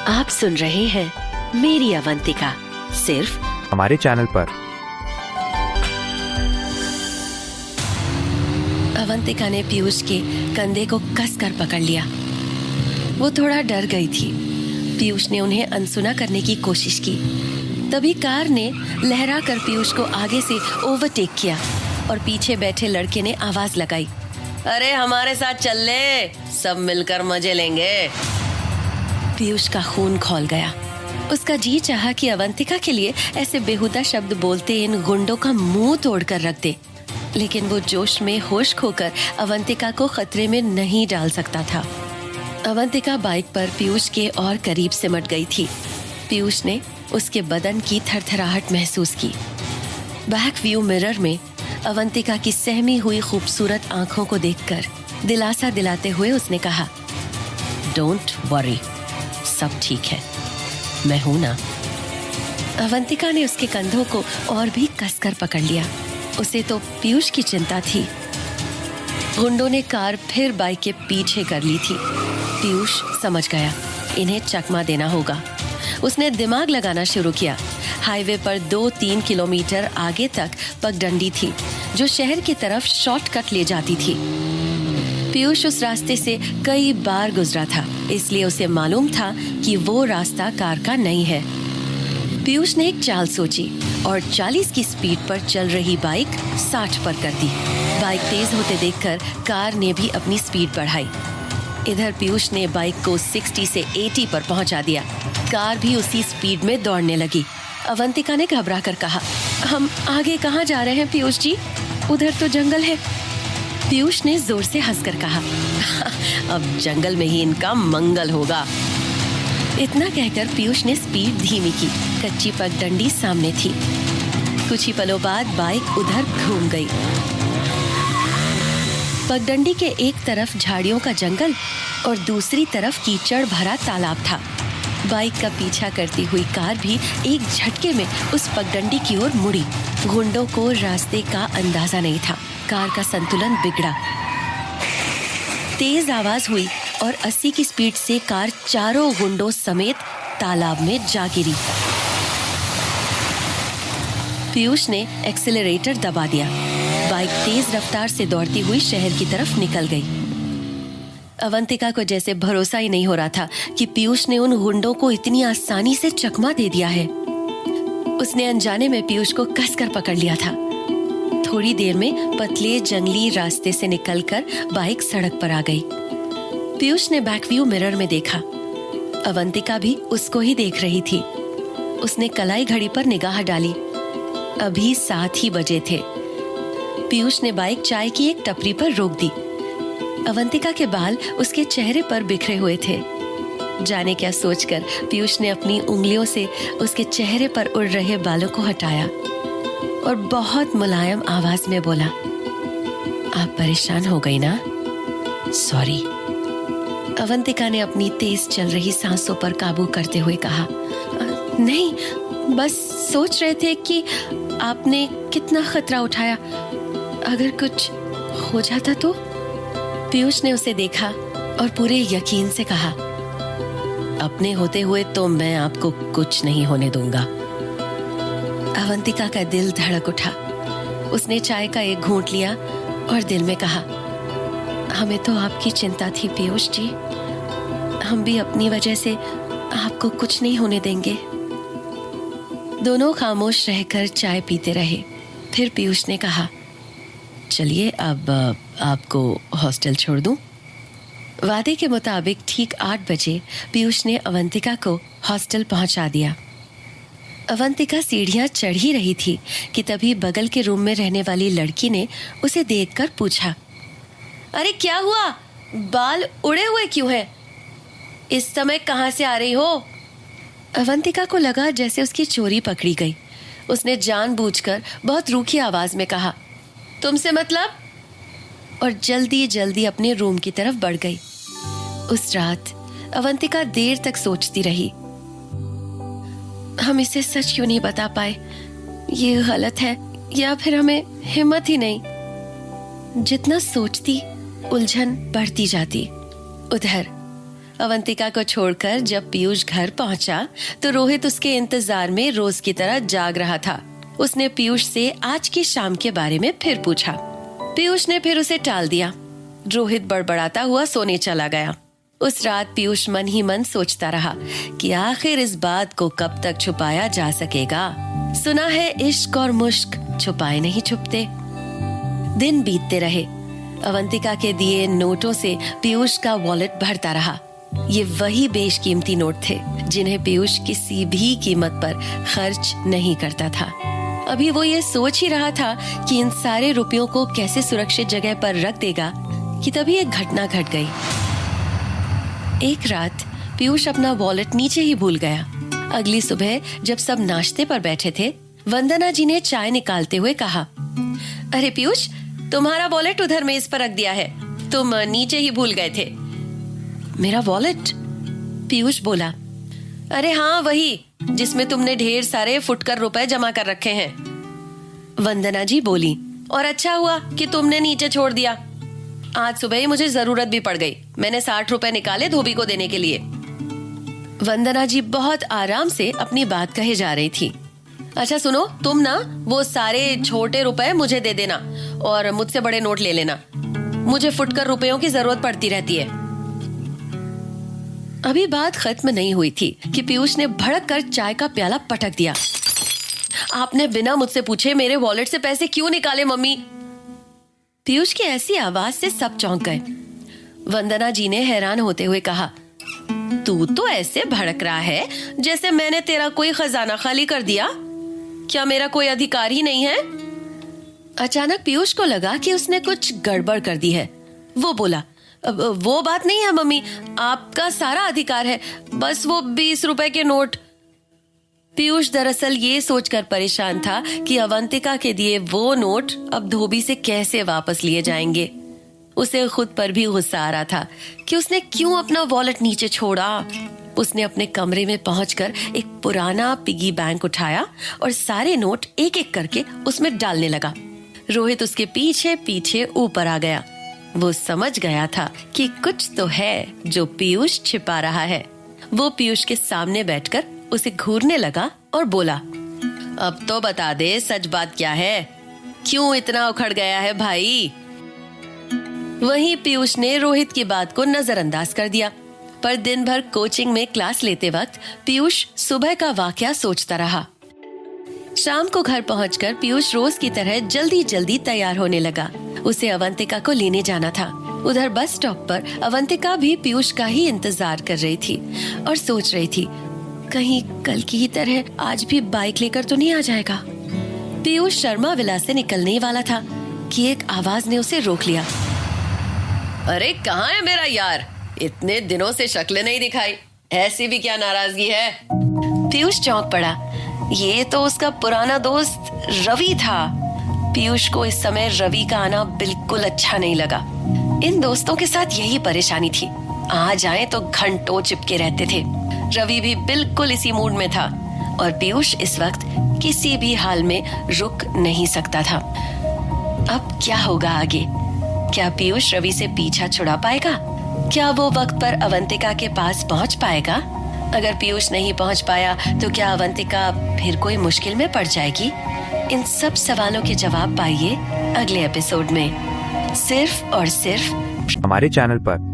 आप सुन रहे हैं मेरी अवंतिका सिर्फ हमारे चैनल पर। अवंतिका ने पीयूष के कंधे को कसकर पकड़ लिया। वो थोड़ा डर गई थी। पीयूष ने उन्हें अनसुना करने की कोशिश की। तभी कार ने लहरा कर पीयूष को आगे से ओवरटेक किया और पीछे बैठे लड़के ने आवाज लगाई, अरे हमारे साथ चल ले, सब मिलकर मजे लेंगे। पीयूष का खून खौल गया। उसका जी चाहा कि अवंतिका के लिए ऐसे बेहुदा शब्द बोलते इन गुंडों का मुंह तोड़कर रख दे, लेकिन वो जोश में होश खोकर अवंतिका को खतरे में नहीं डाल सकता था। अवंतिका बाइक पर पीयूष के और करीब सिमट गई थी। पीयूष ने उसके बदन की थरथराहट महसूस की। बैक व्यू मिरर में अवंतिका की सहमी हुई खूबसूरत आंखों को देखकर दिलासा दिलाते हुए उसने कहा, डोंट वरी, सब ठीक है, मैं हूं ना। अवंतिका ने उसके कंधों को और भी कसकर पकड़ लिया। उसे तो पीयूष की चिंता थी। गुंडों ने कार फिर बाइक के पीछे कर ली थी। पीयूष समझ गया, इन्हें चकमा देना होगा। उसने दिमाग लगाना शुरू किया। हाईवे पर 2-3 किलोमीटर आगे तक पगडंडी थी, जो शहर की तरफ शॉर्टकट ले जाती थी। पीयूष उस रास्ते से कई बार गुजरा था, इसलिए उसे मालूम था कि वो रास्ता कार का नहीं है। पीयूष ने एक चाल सोची और 40 की स्पीड पर चल रही बाइक 60 पर कर दी। बाइक तेज होते देखकर कार ने भी अपनी स्पीड बढ़ाई। इधर पीयूष ने बाइक को 60 से 80 पर पहुंचा दिया। कार भी उसी स्पीड में दौड़ने लगी। अवंतिका ने घबरा कर कहा, हम आगे कहाँ जा रहे हैं पीयूष जी? उधर तो जंगल है। पीयूष ने जोर से हंसकर कहा, अब जंगल में ही इनका मंगल होगा। इतना कहकर पीयूष ने स्पीड धीमी की। कच्ची पगडंडी सामने थी। कुछ ही पलों बाद बाइक उधर घूम गई। पगडंडी के एक तरफ झाड़ियों का जंगल और दूसरी तरफ कीचड़ भरा तालाब था। बाइक का पीछा करती हुई कार भी एक झटके में उस पगडंडी की ओर मुड़ी। गुंडों को रास्ते का अंदाजा नहीं था। कार का संतुलन बिगड़ा। तेज आवाज हुई और 80 की स्पीड से कार चारों गुंडों समेत तालाब में जा गिरी। पीयूष ने एक्सीलरेटर दबा दिया। बाइक तेज रफ्तार से दौड़ती हुई शहर की तरफ निकल गई। अवंतिका को जैसे भरोसा ही नहीं हो रहा था कि पीयूष ने उन गुंडों को इतनी आसानी से चकमा दे दिया है। उसने अनजाने में पीयूष को कसकर पकड़ लिया था। थोड़ी देर में पतले जंगली रास्ते से निकलकर बाइक सड़क पर आ गई। पीयूष ने बैक व्यू मिरर में देखा। अवंतिका भी उसको ही देख रही थी। उसने कलाई घड़ी पर निगाह डाली। अभी 7 ही बजे थे। पीयूष ने बाइक चाय की एक टपरी पर रोक दी। अवंतिका के बाल उसके चेहरे पर बिखरे हुए थे। जाने क्या सोचकर पीयूष ने अपनी उंगलियों से उसके चेहरे पर उड़ रहे बालों को हटाया और बहुत मुलायम आवाज में बोला, आप परेशान हो गई ना? सॉरी। अवंतिका ने अपनी तेज चल रही सांसों पर काबू करते हुए कहा, नहीं, बस सोच रहे थे कि आपने कितना खतरा उठाया, अगर कुछ हो जाता तो। पीयूष ने उसे देखा और पूरे यकीन से कहा, अपने होते हुए तो मैं आपको कुछ नहीं होने दूंगा। अवंतिका का दिल धड़क उठा। उसने चाय का एक घूंट लिया और दिल में कहा, हमें तो आपकी चिंता थी पीयूष जी, हम भी अपनी वजह से आपको कुछ नहीं होने देंगे। दोनों खामोश रहकर चाय पीते रहे। फिर पीयूष ने कहा, चलिए अब आपको हॉस्टल छोड़ दूं। वादे के मुताबिक ठीक 8 बजे पीयूष ने अवंतिका को हॉस्टल पहुंचा दिया। अवंतिका सीढ़ियां चढ़ ही रही थी कि तभी बगल के रूम में रहने वाली लड़की ने उसे देखकर पूछा, अरे क्या हुआ, बाल उड़े हुए क्यों हैं? इस समय कहां से आ रही हो? अवंतिका को लगा जैसे उसकी चोरी पकड़ी गई। उसने जानबूझकर बहुत रूखी आवाज में कहा, तुमसे मतलब? और जल्दी जल्दी अपने रूम की तरफ बढ़ गई। उस रात अवंतिका देर तक सोचती रही, हम इसे सच क्यों नहीं बता पाए? ये गलत है या फिर हमें हिम्मत ही नहीं? जितना सोचती उलझन बढ़ती जाती। उधर अवंतिका को छोड़कर जब पीयूष घर पहुंचा तो रोहित उसके इंतजार में रोज की तरह जाग रहा था। उसने पीयूष से आज की शाम के बारे में फिर पूछा। पीयूष ने फिर उसे टाल दिया। रोहित बड़बड़ाता हुआ सोने चला गया। उस रात पीयूष मन ही मन सोचता रहा कि आखिर इस बात को कब तक छुपाया जा सकेगा। सुना है इश्क और मुश्क छुपाए नहीं छुपते। दिन बीतते रहे। अवंतिका के दिए नोटों से पीयूष का वॉलेट भरता रहा। ये वही बेशकीमती नोट थे जिन्हें पीयूष किसी भी कीमत पर खर्च नहीं करता था। अभी वो ये सोच ही रहा था कि इन सारे रुपयों को कैसे सुरक्षित जगह पर रख देगा कि तभी एक घटना घट गई। एक रात पीयूष अपना वॉलेट नीचे ही भूल गया। अगली सुबह जब सब नाश्ते पर बैठे थे, वंदना जी ने चाय निकालते हुए कहा, अरे पीयूष, तुम्हारा वॉलेट उधर मेज पर रख दिया है, तुम नीचे ही भूल गए थे। मेरा वॉलेट? पीयूष बोला, अरे हाँ वही जिसमें तुमने ढेर सारे फुटकर रुपए जमा कर रखे हैं। वंदना जी बोली, और अच्छा हुआ कि तुमने नीचे छोड़ दिया। आज सुबह ही मुझे जरूरत भी पड़ गई। मैंने 60 रुपए निकाले धोबी को देने के लिए। वंदना जी बहुत आराम से अपनी बात कहे जा रही थी। अच्छा सुनो, तुम ना वो सारे छोटे रुपए मुझे दे देना और मुझसे बड़े नोट ले लेना। मुझे फुटकर रुपयों की जरूरत पड़ती रहती है। अभी बात खत्म नहीं हुई थी कि पीयूष ने भड़क कर चाय का प्याला पटक दिया। आपने बिना मुझसे पूछे मेरे वॉलेट से पैसे क्यों निकाले मम्मी? पीयूष की ऐसी आवाज से सब चौंक गए। वंदना जी ने हैरान होते हुए कहा, तू तो ऐसे भड़क रहा है जैसे मैंने तेरा कोई खजाना खाली कर दिया। क्या मेरा कोई अधिकार ही नहीं है? अचानक पीयूष को लगा कि उसने कुछ गड़बड़ कर दी है। वो बोला, वो बात नहीं है मम्मी, आपका सारा अधिकार है, बस वो 20 रुपए के नोट। पीयूष दरअसल ये सोचकर परेशान था कि अवंतिका के दिए वो नोट अब धोबी से कैसे वापस लिए जाएंगे। उसे खुद पर भी गुस्सा आ रहा था कि उसने क्यों अपना वॉलेट नीचे छोड़ा। उसने अपने कमरे में पहुंचकर एक पुराना पिगी बैंक उठाया और सारे नोट एक एक करके उसमें डालने लगा। रोहित उसके पीछे पीछे ऊपर आ गया। वो समझ गया था कि कुछ तो है जो पीयूष छिपा रहा है। वो पीयूष के सामने बैठकर उसे घूरने लगा और बोला, अब तो बता दे सच बात क्या है, क्यों इतना उखड़ गया है भाई? वहीं पीयूष ने रोहित की बात को नजरअंदाज कर दिया। पर दिन भर कोचिंग में क्लास लेते वक्त पीयूष सुबह का वाकया सोचता रहा। शाम को घर पहुंचकर पीयूष रोज की तरह जल्दी जल्दी तैयार होने लगा। उसे अवंतिका को लेने जाना था। उधर बस स्टॉप पर अवंतिका भी पीयूष का ही इंतजार कर रही थी और सोच रही थी, कहीं कल की ही तरह आज भी बाइक लेकर तो नहीं आ जाएगा। पीयूष शर्मा विला से निकलने ही वाला था कि एक आवाज ने उसे रोक लिया। अरे कहाँ है मेरा यार? इतने दिनों से शक्ल नहीं दिखाई, ऐसी भी क्या नाराजगी है? पीयूष चौंक पड़ा। ये तो उसका पुराना दोस्त रवि था। पीयूष को इस समय रवि का आना बिल्कुल अच्छा नहीं लगा। इन दोस्तों के साथ यही परेशानी थी, आ जाए तो घंटों चिपके रहते थे। रवि भी बिल्कुल इसी मूड में था और पीयूष इस वक्त किसी भी हाल में रुक नहीं सकता था। अब क्या होगा आगे? क्या पीयूष रवि से पीछा छुड़ा पाएगा? क्या वो वक्त पर अवंतिका के पास पहुंच पाएगा? अगर पीयूष नहीं पहुंच पाया तो क्या अवंतिका फिर कोई मुश्किल में पड़ जाएगी? इन सब सवालों के जवाब पाइए अगले एपिसोड में, सिर्फ और सिर्फ हमारे चैनल पर।